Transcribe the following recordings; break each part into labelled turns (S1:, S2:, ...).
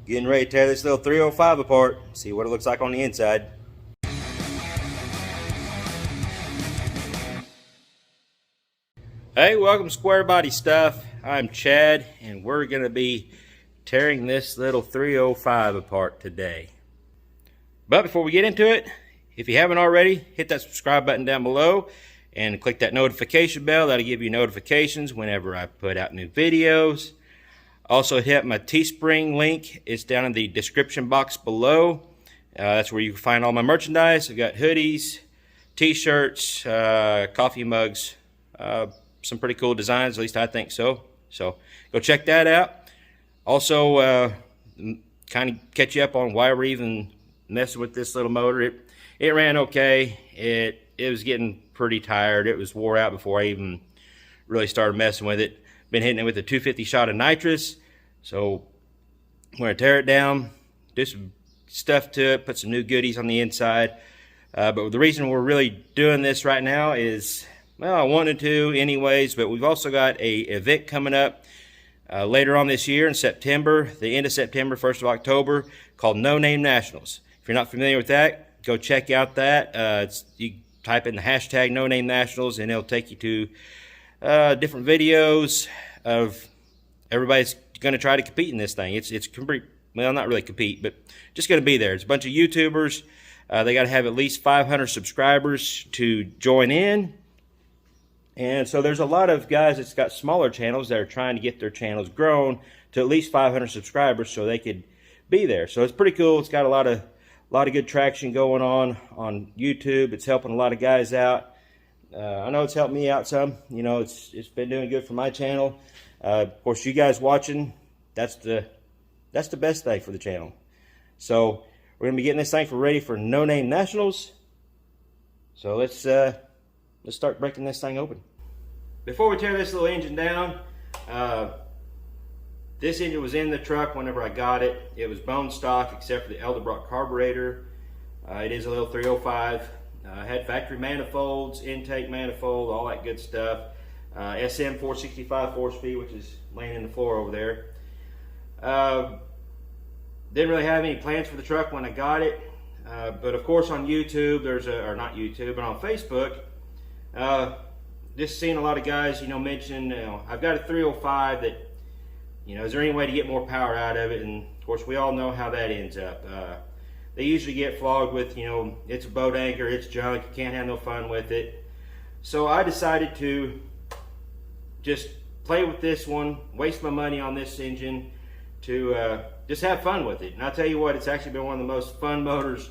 S1: Getting ready to tear this little 305 apart, see what it looks like on the inside. Hey, welcome to Square Body Stuff. I'm Chad, and we're going to be tearing this little 305 apart today. But before we get into it, if you haven't already, hit that subscribe button down below and click that notification bell. That'll give you notifications whenever I put out new videos. Also hit my Teespring link. It's down in the description box below. That's where you can find all my merchandise. I've got hoodies, t-shirts, coffee mugs, some pretty cool designs, at least I think so. So go check that out. Also, kind of catch you up on why we're even messing with this little motor. It ran okay. It was getting pretty tired. It was wore out before I even really started messing with it. Been hitting it with a 250 shot of nitrous. So I'm going to tear it down, do some stuff to it, put some new goodies on the inside. But the reason we're really doing this right now is, well, I wanted to anyways, but we've also got a event coming up later on this year in September, the end of September, 1st of October, called No Name Nationals. If you're not familiar with that, go check out that. You type in the hashtag No Name Nationals and it'll take you to different videos of everybody's going to try to compete in this thing. It's well, not really compete, but just going to be there. It's a bunch of YouTubers. They got to have at least 500 subscribers to join in. And so there's a lot of guys that's got smaller channels that are trying to get their channels grown to at least 500 subscribers so they could be there. So it's pretty cool. It's got a lot of good traction going on YouTube. It's helping a lot of guys out. I know it's helped me out some. You know, it's been doing good for my channel. Of course, you guys watching, that's the best thing for the channel. So we're gonna be getting this thing ready for No Name Nationals. So let's start breaking this thing open. Before we tear this little engine down, this engine was in the truck whenever I got it. It was bone stock except for the Edelbrock carburetor. It is a little 305. Had factory manifolds, intake manifold, all that good stuff. SM 465 4-speed, which is laying in the floor over there. Didn't really have any plans for the truck when I got it. But of course on YouTube, or not YouTube, but on Facebook, just seeing a lot of guys, mention, I've got a 305 that, is there any way to get more power out of it? And of course we all know how that ends up. They usually get flogged with, it's a boat anchor, it's junk, you can't have no fun with it. So I decided to just play with this one, waste my money on this engine to just have fun with it. And I'll tell you what, it's actually been one of the most fun motors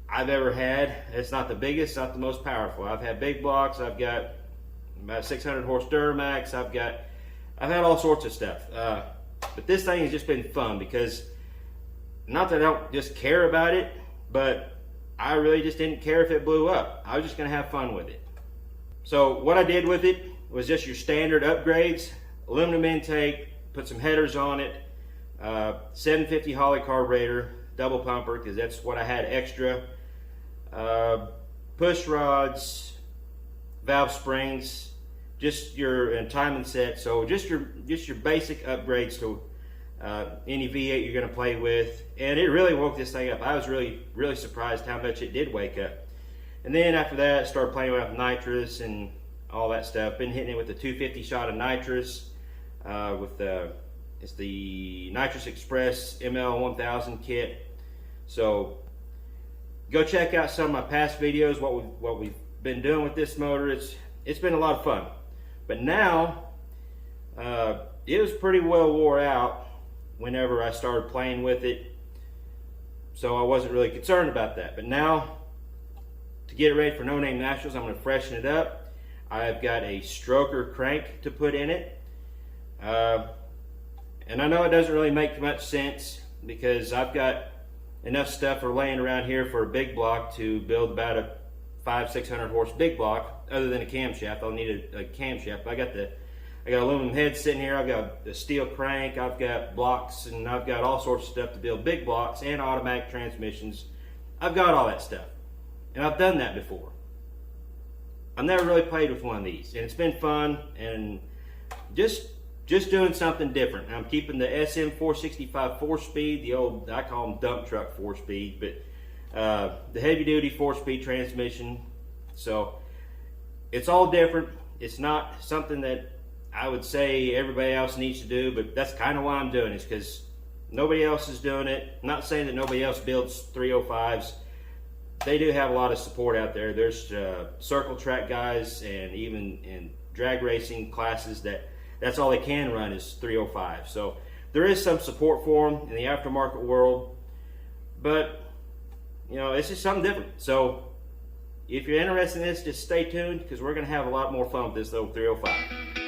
S1: I've ever had. It's not the biggest, not the most powerful. I've had big blocks, I've got about 600 horse Duramax, I've had all sorts of stuff. But this thing has just been fun because, not that I don't just care about it, but I really just didn't care if it blew up. I was just gonna have fun with it. So what I did with it was just your standard upgrades: aluminum intake, put some headers on it, 750 Holley carburetor, double pumper, because that's what I had extra, push rods, valve springs, just your timing set. So just your basic upgrades to any V8 you're going to play with. And it really woke this thing up. I was really surprised how much it did wake up. And then after that, started playing with nitrous and all that stuff. Been hitting it with the 250 shot of nitrous it's the Nitrous Express ML1000 kit. So go check out some of my past videos, what we've been doing with this motor. It's been a lot of fun. But now it was pretty well wore out whenever I started playing with it, so I wasn't really concerned about that. But now, to get it ready for No Name Nationals, I'm going to freshen it up. I've got a stroker crank to put in it, and I know it doesn't really make much sense because I've got enough stuff laying around here for a big block to build about a 500-600 horse big block. Other than a camshaft, I'll need a camshaft. I got aluminum heads sitting here, I've got the steel crank, I've got blocks, and I've got all sorts of stuff to build big blocks and automatic transmissions. I've got all that stuff, and I've done that before. I've never really played with one of these, and it's been fun, and just just doing something different. I'm keeping the SM465 4-speed, the old, I call them dump truck 4-speed, but the heavy duty 4-speed transmission. So it's all different. It's not something that I would say everybody else needs to do, but that's kind of why I'm doing it, because nobody else is doing it. I'm not saying that nobody else builds 305s. They do have a lot of support out there. There's circle track guys, and even in drag racing classes that's all they can run is 305. So there is some support for them in the aftermarket world, but you know, it's just something different. So if you're interested in this, just stay tuned, because we're going to have a lot more fun with this little 305.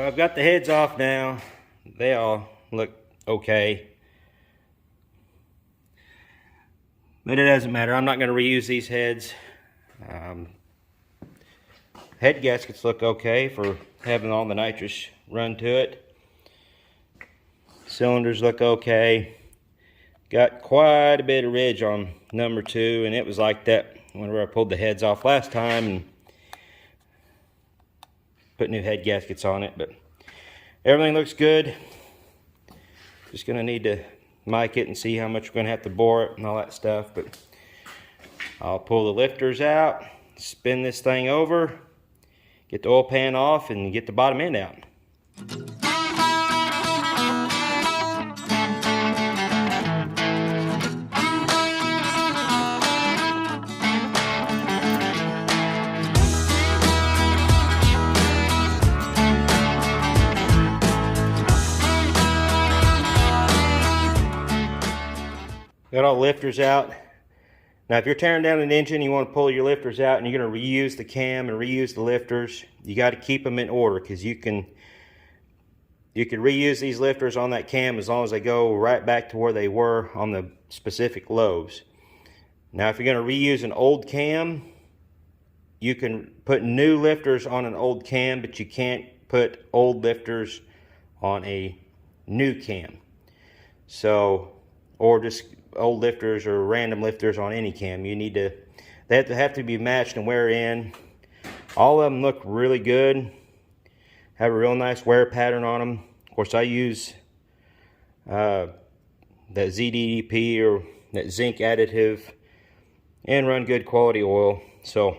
S1: I've got the heads off now. They all look okay. But it doesn't matter. I'm not going to reuse these heads. Head gaskets look okay for having all the nitrous run to it. Cylinders look okay. Got quite a bit of ridge on number 2, and it was like that whenever I pulled the heads off last time and put new head gaskets on it. But everything looks good. Just gonna need to mic it and see how much we're gonna have to bore it and all that stuff. But I'll pull the lifters out, spin this thing over, get the oil pan off, and get the bottom end out. Got all the lifters out. Now if you're tearing down an engine, you want to pull your lifters out and you're going to reuse the cam and reuse the lifters. You got to keep them in order, because you can reuse these lifters on that cam as long as they go right back to where they were on the specific lobes. Now if you're going to reuse an old cam, you can put new lifters on an old cam, but you can't put old lifters on a new cam. So, or just old lifters or random lifters on any cam. You need to, they have to be matched and wear in. All of them look really good. have a real nice wear pattern on them. Of course, I use that ZDDP or that zinc additive and run good quality oil. So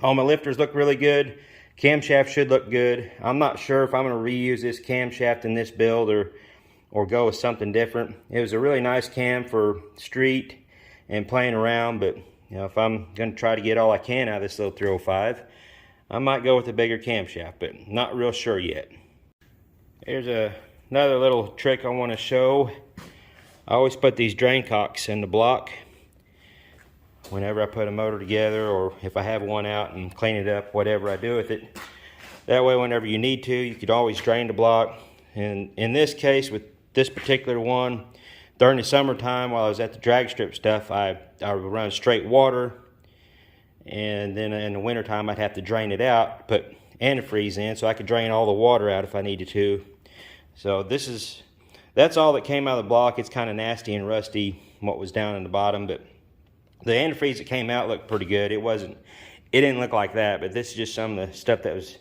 S1: all my lifters look really good. Camshaft should look good. I'm not sure if I'm going to reuse this camshaft in this build or go with something different. It was a really nice cam for street and playing around, but you know, if I'm going to try to get all I can out of this little 305, I might go with a bigger camshaft, but not real sure yet. Here's another little trick I want to show. I always put these drain cocks in the block whenever I put a motor together, or if I have one out and clean it up, whatever I do with it. That way, whenever you need to, you could always drain the block. And in this case, with this particular one, during the summertime while I was at the drag strip stuff, I would run straight water, and then in the wintertime I'd have to drain it out, put antifreeze in so I could drain all the water out if I needed to. So that's all that came out of the block. It's kind of nasty and rusty what was down in the bottom, but the antifreeze that came out looked pretty good. It didn't look like that, but this is just some of the stuff that was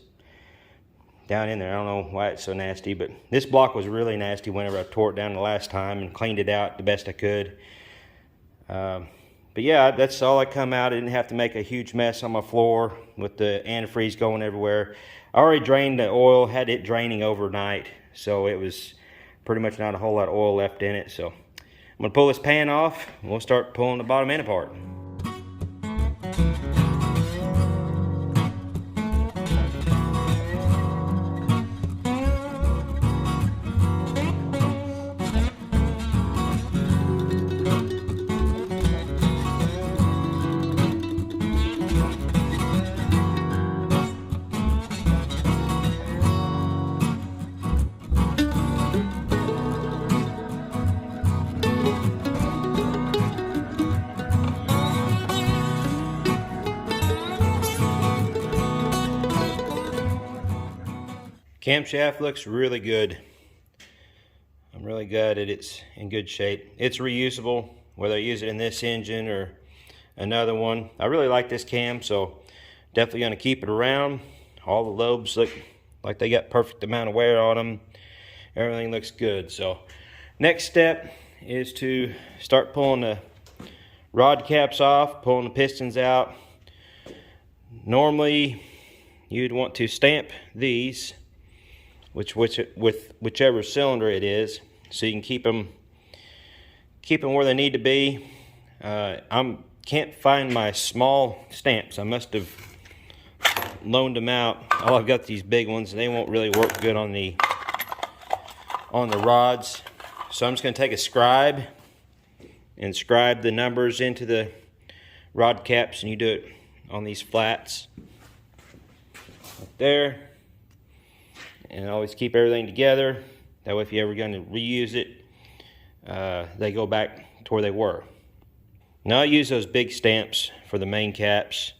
S1: down in there. I don't know why it's so nasty, but this block was really nasty whenever I tore it down the last time and cleaned it out the best I could. But yeah, that's all that come out. I didn't have to make a huge mess on my floor with the antifreeze going everywhere. I already drained the oil, had it draining overnight, so it was pretty much not a whole lot of oil left in it. So I'm gonna pull this pan off and we'll start pulling the bottom end apart. Camshaft looks really good. I'm really glad that it's in good shape. It's reusable, whether I use it in this engine or another one. I really like this cam, so definitely going to keep it around. All the lobes look like they got perfect amount of wear on them. Everything looks good. So next step is to start pulling the rod caps off, pulling the pistons out. Normally you'd want to stamp these with whichever cylinder it is, so you can keep them where they need to be. I can't find my small stamps. I must have loaned them out. All I've got these big ones, and they won't really work good on the rods. So I'm just going to take a scribe and scribe the numbers into the rod caps, and you do it on these flats right there. And always keep everything together. That way if you're ever going to reuse it, they go back to where they were. Now I use those big stamps for the main caps.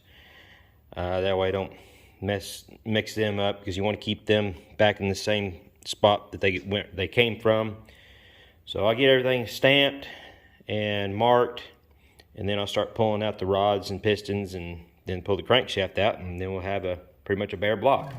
S1: That way I don't mix them up, because you want to keep them back in the same spot that they came from. So I'll get everything stamped and marked, and then I'll start pulling out the rods and pistons, and then pull the crankshaft out, and then we'll have pretty much a bare block.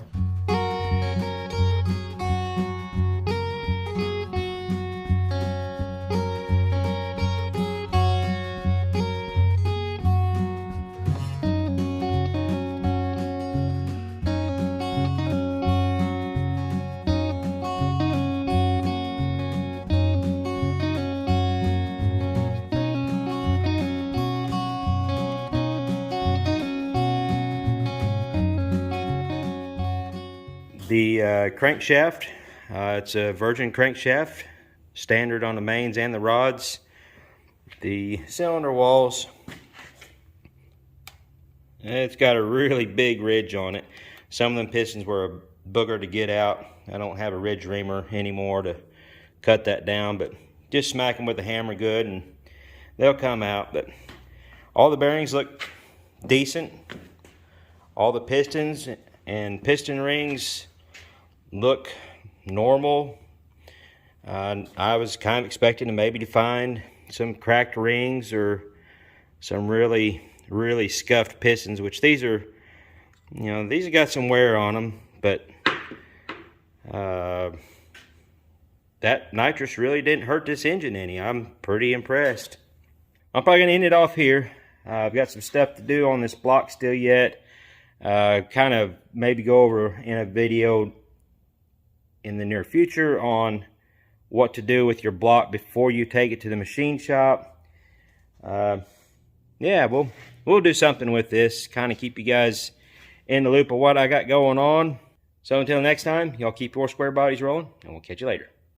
S1: The crankshaft, it's a virgin crankshaft, standard on the mains and the rods. The cylinder walls, it's got a really big ridge on it. Some of them pistons were a booger to get out. I don't have a ridge reamer anymore to cut that down, but just smack them with a hammer good and they'll come out. But all the bearings look decent. All the pistons and piston rings look normal. I was kind of expecting to find some cracked rings or some really scuffed pistons, which these are, these have got some wear on them, but That nitrous really didn't hurt this engine any. I'm pretty impressed. I'm probably going to end it off here. I've got some stuff to do on this block still yet. Kind of maybe go over in a video in the near future on what to do with your block before you take it to the machine shop. Yeah, we'll do something with this, kind of keep you guys in the loop of what I got going on. So until next time, y'all keep your square bodies rolling, and we'll catch you later.